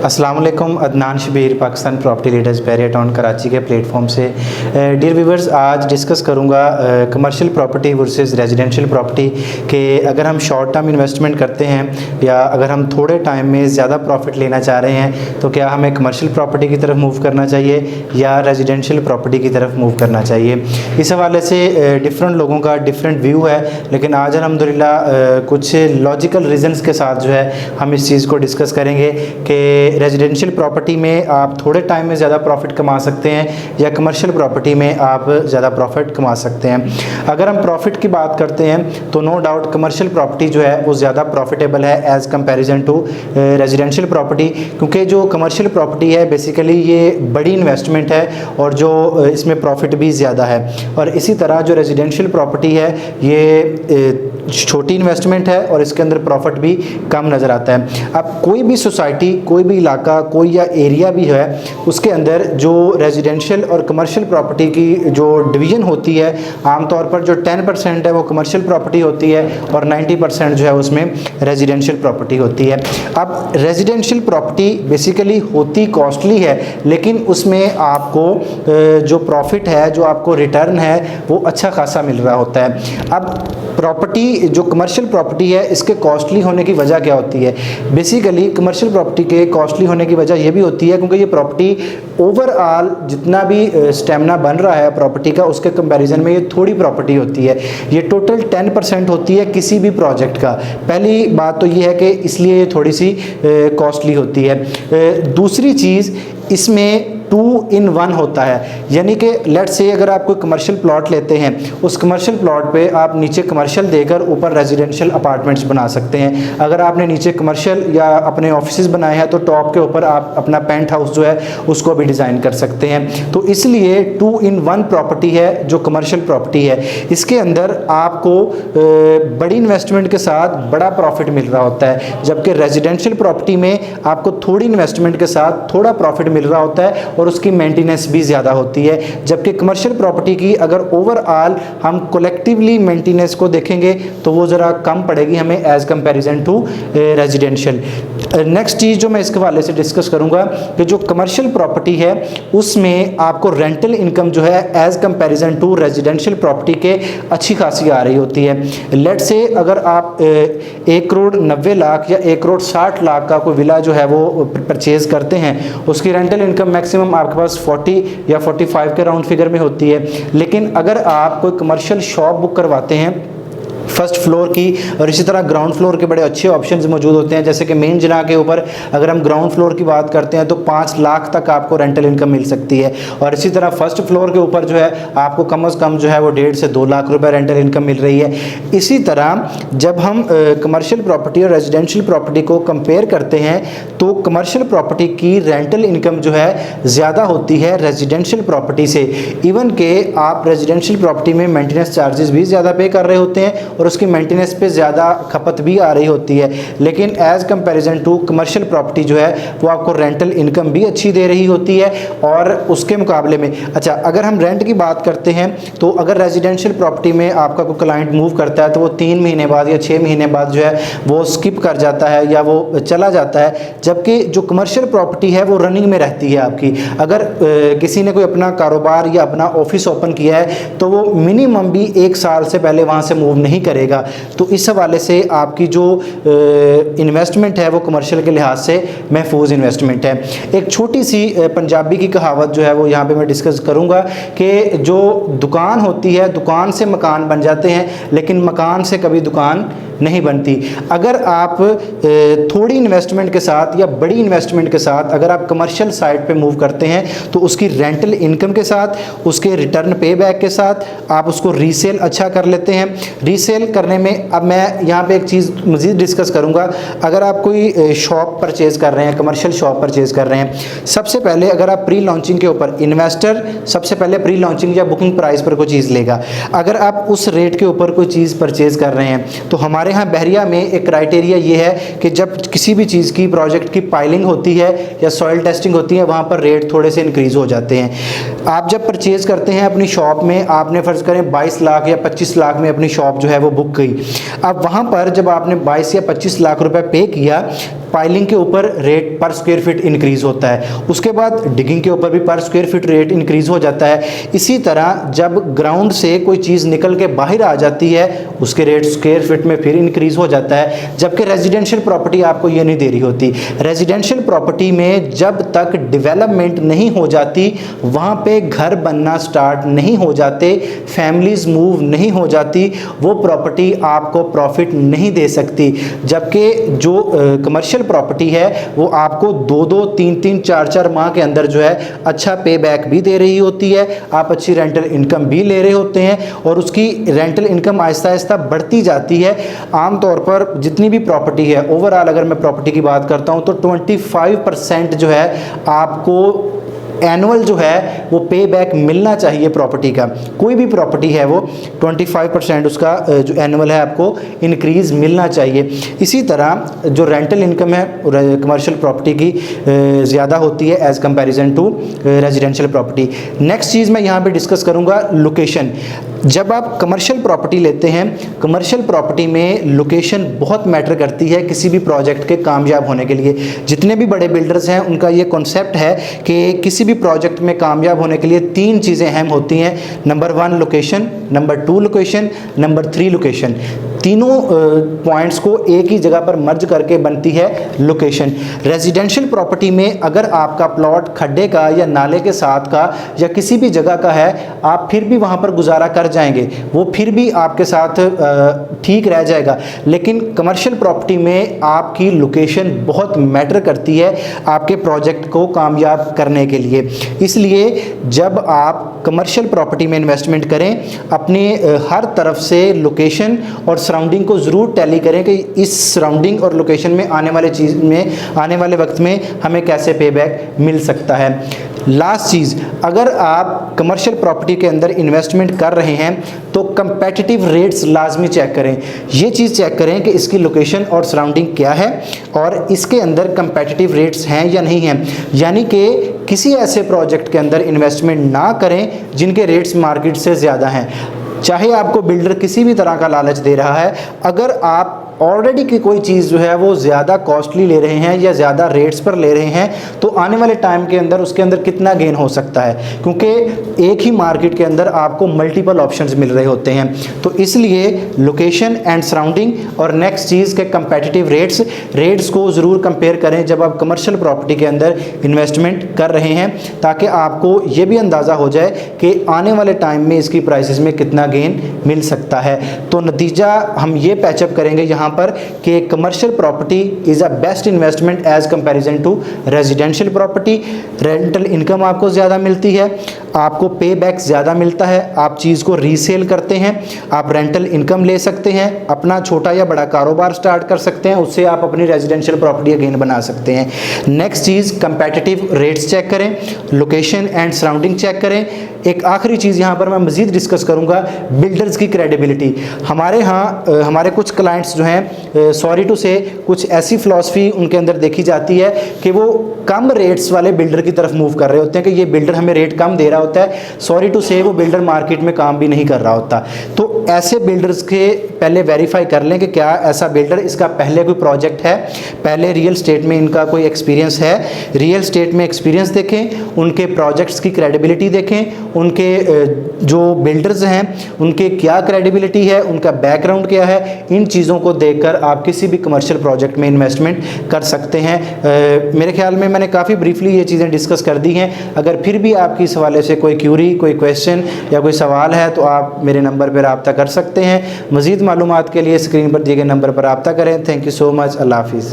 अस्सलाम वालेकुम। Adnan Shabbir, Pakistan property leaders Bahria town Karachi के प्लेटफॉर्म से। डियर व्यूवर्स, आज डिस्कस करूंगा commercial property versus residential property के अगर हम शॉर्ट टर्म इन्वेस्टमेंट करते हैं या अगर हम थोड़े टाइम में ज़्यादा प्रॉफिट लेना चाह रहे हैं तो क्या हमें कमर्शियल प्रॉपर्टी की तरफ मूव करना चाहिए या रेजिडेंशियल प्रॉपर्टी की तरफ मूव करना चाहिए। इस हवाले से डिफरेंट लोगों का डिफरेंट व्यू है, लेकिन आज अल्हम्दुलिल्लाह कुछ लॉजिकल रीज़न्स के साथ जो है हम इस चीज़ को डिस्कस करेंगे कि रेजिडेंशियल प्रॉपर्टी में आप थोड़े टाइम में ज़्यादा प्रॉफिट कमा सकते हैं या कमर्शियल प्रॉपर्टी में आप ज़्यादा प्रॉफिट कमा सकते हैं। अगर हम प्रॉफिट की बात करते हैं तो नो डाउट कमर्शियल प्रॉपर्टी जो है वो ज़्यादा प्रॉफिटेबल है as comparison to residential property, क्योंकि जो कमर्शियल प्रॉपर्टी है बेसिकली ये बड़ी इन्वेस्टमेंट है और जो इसमें प्रॉफिट भी ज़्यादा है, और इसी तरह जो रेजिडेंशियल प्रॉपर्टी है ये छोटी इन्वेस्टमेंट है और इसके अंदर प्रॉफिट भी कम नज़र आता है। अब कोई भी सोसाइटी, कोई भी इलाका, कोई या एरिया भी है, उसके अंदर जो रेजिडेंशियल और कमर्शियल प्रॉपर्टी की जो डिवीज़न होती है आमतौर पर जो 10% है वो कमर्शियल प्रॉपर्टी होती है और 90% जो है उसमें रेजिडेंशियल प्रॉपर्टी होती है। अब रेजिडेंशियल प्रॉपर्टी बेसिकली होती कॉस्टली है, लेकिन उसमें आपको जो प्रॉफिट है, जो आपको रिटर्न है वो अच्छा खासा मिल रहा होता है। अब प्रॉपर्टी जो कमर्शियल प्रॉपर्टी है इसके कॉस्टली होने की वजह क्या होती है? बेसिकली कमर्शियल प्रॉपर्टी के कॉस्टली होने की वजह यह भी होती है क्योंकि ये प्रॉपर्टी ओवरऑल जितना भी स्टेमिना बन रहा है प्रॉपर्टी का उसके कंपैरिजन में ये थोड़ी प्रॉपर्टी होती है। ये टोटल 10% होती है किसी भी प्रोजेक्ट का। पहली बात तो ये है कि इसलिए ये थोड़ी सी कॉस्टली होती है। दूसरी चीज़, इसमें 2 in 1 होता है, यानी कि लेट्स से अगर आप कोई कमर्शियल प्लॉट लेते हैं, उस कमर्शियल प्लॉट पे आप नीचे कमर्शियल देकर ऊपर रेजिडेंशियल अपार्टमेंट्स बना सकते हैं। अगर आपने नीचे कमर्शियल या अपने ऑफिसेज बनाए हैं तो टॉप के ऊपर आप अपना पेंट हाउस जो है उसको भी डिज़ाइन कर सकते हैं। तो इसलिए 2 in 1 प्रॉपर्टी है जो कमर्शियल प्रॉपर्टी है। इसके अंदर आपको बड़ी इन्वेस्टमेंट के साथ बड़ा प्रॉफिट मिल रहा होता है, जबकि रेजिडेंशियल प्रॉपर्टी में आपको थोड़ी इन्वेस्टमेंट के साथ थोड़ा प्रॉफिट मिल रहा होता है और उसकी मेंटेनेंस भी ज़्यादा होती है। जबकि कमर्शियल प्रॉपर्टी की अगर ओवरऑल हम कलेक्टिवली मेंटेनेंस को देखेंगे तो वो ज़रा कम पड़ेगी हमें as comparison to residential. Next चीज़ जो मैं इसके हवाले से डिस्कस करूँगा कि जो कमर्शियल प्रॉपर्टी है उसमें आपको रेंटल इनकम जो है as comparison to residential property के अच्छी खासी आ रही होती है। लेट्स से अगर आप 1 करोड़ 90 लाख या 1 करोड़ 60 लाख का कोई विला जो है वो परचेज़ करते हैं, उसकी रेंटल इनकम मैक्सिमम आपके पास 40 या 45 के राउंड फिगर में होती है। लेकिन अगर आप कोई कमर्शियल शॉप बुक करवाते हैं फर्स्ट फ्लोर की, और इसी तरह ग्राउंड फ्लोर के बड़े अच्छे ऑप्शंस मौजूद होते हैं, जैसे कि मेन जिला के ऊपर अगर हम ग्राउंड फ्लोर की बात करते हैं तो 5 लाख तक आपको रेंटल इनकम मिल सकती है, और इसी तरह फर्स्ट फ्लोर के ऊपर जो है आपको कम से कम जो है वो 1.5 से 2 लाख रुपए रेंटल इनकम मिल रही है। इसी तरह जब हम कमर्शियल प्रॉपर्टी और रेजिडेंशियल प्रॉपर्टी को कंपेयर करते हैं तो कमर्शियल प्रॉपर्टी की रेंटल इनकम जो है ज़्यादा होती है रेजिडेंशियल प्रॉपर्टी से। इवन के आप रेजिडेंशियल प्रॉपर्टी में मेंटेनेंस चार्जेस भी ज़्यादा पे कर रहे होते हैं और उसकी मेंटेनेंस पे ज़्यादा खपत भी आ रही होती है, लेकिन as comparison to commercial property जो है वो आपको रेंटल इनकम भी अच्छी दे रही होती है। और उसके मुकाबले में अच्छा, अगर हम रेंट की बात करते हैं तो अगर रेजिडेंशियल प्रॉपर्टी में आपका कोई क्लाइंट मूव करता है तो वो 3 महीने बाद या 6 महीने बाद जो है वो स्किप कर जाता है या वो चला जाता है, जबकि जो कमर्शियल प्रॉपर्टी है वो रनिंग में रहती है आपकी। अगर किसी ने कोई अपना कारोबार या अपना ऑफिस ओपन किया है तो वो मिनिमम भी 1 साल से पहले वहाँ से मूव नहीं करेगा। तो इस हवाले से आपकी जो इन्वेस्टमेंट है वो कमर्शियल के लिहाज से महफूज इन्वेस्टमेंट है। एक छोटी सी पंजाबी की कहावत जो है वो यहाँ पे मैं डिस्कस करूँगा कि जो दुकान होती है, दुकान से मकान बन जाते हैं लेकिन मकान से कभी दुकान नहीं बनती। अगर आप थोड़ी इन्वेस्टमेंट के साथ या बड़ी इन्वेस्टमेंट के साथ अगर आप कमर्शियल साइड पे मूव करते हैं तो उसकी रेंटल इनकम के साथ, उसके रिटर्न पे बैक के साथ आप उसको रीसेल अच्छा कर लेते हैं। रीसेल करने में अब मैं यहाँ पे एक चीज़ मज़ीद डिस्कस करूँगा। अगर आप कोई शॉप परचेज़ कर रहे हैं, कमर्शियल शॉप परचेज़ कर रहे हैं, सबसे पहले अगर आप प्री लॉन्चिंग के ऊपर, इन्वेस्टर सबसे पहले प्री लॉन्चिंग या बुकिंग प्राइस पर कोई चीज़ लेगा। अगर आप उस रेट के ऊपर कोई चीज़ परचेज़ कर रहे हैं तो हमारे यहाँ बहरिया में एक क्राइटेरिया ये है कि जब किसी भी चीज़ की प्रोजेक्ट की पाइलिंग होती है या सॉइल टेस्टिंग होती है वहाँ पर रेट थोड़े से इंक्रीज़ हो जाते हैं। आप जब परचेज़ करते हैं अपनी शॉप में, आपने फ़र्ज़ करें 22 लाख या 25 लाख में अपनी शॉप जो है वो बुक गई। अब वहाँ पर जब आपने 22 या 25 लाख रुपए पे किया, पाइलिंग के ऊपर रेट पर स्क्वायर फीट इंक्रीज़ होता है, उसके बाद डिगिंग के ऊपर भी पर स्क्वायर फीट रेट इंक्रीज़ हो जाता है। इसी तरह जब ग्राउंड से कोई चीज़ निकल के बाहर आ जाती है उसके रेट स्क्वायर फीट में फिर इंक्रीज़ हो जाता है, जबकि रेजिडेंशियल प्रॉपर्टी आपको ये नहीं दे रही होती। रेजिडेंशियल प्रॉपर्टी में जब तक डेवलपमेंट नहीं हो जाती, वहाँ पे घर बनना स्टार्ट नहीं हो जाते, फैमिलीज मूव नहीं हो जाती, वो प्रॉपर्टी आपको प्रॉफिट नहीं दे सकती। जबकि जो कमर्शियल प्रॉपर्टी है वो आपको 2-2, 3-3, 4-4 माह के अंदर जो है अच्छा पे बैक भी दे रही होती है, आप अच्छी रेंटल इनकम भी ले रहे होते हैं और उसकी रेंटल इनकम आहिस्ता आहिस्ता बढ़ती जाती है। आमतौर पर जितनी भी प्रॉपर्टी है, ओवरऑल अगर मैं प्रॉपर्टी की बात करता हूं तो 25% जो है आपको एनुअल जो है वो पे बैक मिलना चाहिए प्रॉपर्टी का। कोई भी प्रॉपर्टी है वो 25% उसका जो एनुअल है आपको इंक्रीज़ मिलना चाहिए। इसी तरह जो रेंटल इनकम है कमर्शियल प्रॉपर्टी की ज़्यादा होती है as comparison to residential property. Next चीज़ मैं यहाँ पे डिस्कस करूँगा लोकेशन। जब आप कमर्शियल प्रॉपर्टी लेते हैं, कमर्शियल प्रॉपर्टी में लोकेशन बहुत मैटर करती है किसी भी प्रोजेक्ट के कामयाब होने के लिए। जितने भी बड़े बिल्डर्स हैं उनका ये कॉन्सेप्ट है कि किसी भी प्रोजेक्ट में कामयाब होने के लिए 3 चीज़ें अहम होती हैं। Number 1 location, number 2 location, number 3 location. तीनों पॉइंट्स को एक ही जगह पर मर्ज करके बनती है लोकेशन। रेजिडेंशियल प्रॉपर्टी में अगर आपका प्लॉट खड्डे का या नाले के साथ का या किसी भी जगह का है, आप फिर भी वहाँ पर गुजारा कर जाएंगे, वो फिर भी आपके साथ ठीक रह जाएगा। लेकिन कमर्शियल प्रॉपर्टी में आपकी लोकेशन बहुत मैटर करती है आपके प्रोजेक्ट को कामयाब करने के लिए। इसलिए जब आप कमर्शियल प्रॉपर्टी में इन्वेस्टमेंट करें, अपने हर तरफ से लोकेशन और सराउंडिंग को ज़रूर टैली करें कि इस सराउंडिंग और लोकेशन में आने वाले वक्त में हमें कैसे पे बैक मिल सकता है। लास्ट चीज़, अगर आप कमर्शियल प्रॉपर्टी के अंदर इन्वेस्टमेंट कर रहे हैं तो कंपेटिटिव रेट्स लाजमी चेक करें। ये चीज़ चेक करें कि इसकी लोकेशन और सराउंडिंग क्या है और इसके अंदर कंपेटिटिव रेट्स हैं या नहीं हैं। यानी कि किसी ऐसे प्रोजेक्ट के अंदर इन्वेस्टमेंट ना करें जिनके रेट्स मार्केट से ज़्यादा हैं। चाहे आपको बिल्डर किसी भी तरह का लालच दे रहा है, अगर आप ऑलरेडी की कोई चीज़ जो है वो ज़्यादा कॉस्टली ले रहे हैं या ज़्यादा रेट्स पर ले रहे हैं तो आने वाले टाइम के अंदर उसके अंदर कितना गेन हो सकता है, क्योंकि एक ही मार्केट के अंदर आपको मल्टीपल ऑप्शंस मिल रहे होते हैं। तो इसलिए लोकेशन एंड सराउंडिंग और नेक्स्ट चीज़ के कंपेटिटिव रेट्स को ज़रूर कंपेयर करें जब आप कमर्शियल प्रॉपर्टी के अंदर इन्वेस्टमेंट कर रहे हैं, ताकि आपको ये भी अंदाज़ा हो जाए कि आने वाले टाइम में इसकी प्राइसेस में कितना गेन मिल सकता है। तो नतीजा हम ये पैचअप करेंगे यहाँ पर कि commercial property is a best investment as comparison to residential property. Rental income आपको ज़्यादा मिलती है, आपको पे बैक ज़्यादा मिलता है, आप चीज़ को रीसेल करते हैं, आप रेंटल इनकम ले सकते हैं, अपना छोटा या बड़ा कारोबार स्टार्ट कर सकते हैं, उससे आप अपनी रेजिडेंशियल प्रॉपर्टी गेन बना सकते हैं। नेक्स्ट चीज़, कंपेटिटिव रेट्स चेक करें, लोकेशन एंड सराउंडिंग चेक करें। एक आखिरी चीज़ यहाँ पर मैं मज़ीद डिस्कस करूँगा, बिल्डर्स की क्रेडिबिलिटी। हमारे यहाँ हमारे कुछ क्लाइंट्स जो हैं, सॉरी टू से, कुछ ऐसी फ़िलासफ़ी उनके अंदर देखी जाती है कि वो कम रेट्स वाले बिल्डर की तरफ मूव कर रहे होते हैं कि ये बिल्डर हमें रेट कम दे रहा होता है। सॉरी टू से, वो बिल्डर मार्केट में काम भी नहीं कर रहा होता। तो ऐसे बिल्डर्स के पहले वेरीफाई कर लें कि क्या ऐसा बिल्डर, इसका पहले कोई प्रोजेक्ट है, पहले रियल स्टेट में इनका कोई एक्सपीरियंस है। रियल स्टेट में एक्सपीरियंस देखें, उनके प्रोजेक्ट्स की क्रेडिबिलिटी देखें, उनके जो बिल्डर्स हैं उनके क्या क्रेडिबिलिटी है, उनका बैकग्राउंड क्या है। इन चीज़ों को देखकर आप किसी भी कमर्शियल प्रोजेक्ट में इन्वेस्टमेंट कर सकते हैं। मेरे ख्याल में मैंने काफ़ी ब्रीफली ये चीज़ें डिस्कस कर दी हैं। अगर फिर भी आपकी इस हवाले से कोई क्यूरी, कोई क्वेश्चन या कोई सवाल है तो आप मेरे नंबर पर रब्ता कर सकते हैं। मज़ीद मालूमात के लिए स्क्रीन पर दिए गए नंबर पर रब्ता करें। Thank you so much. अल्लाह हाफिज़।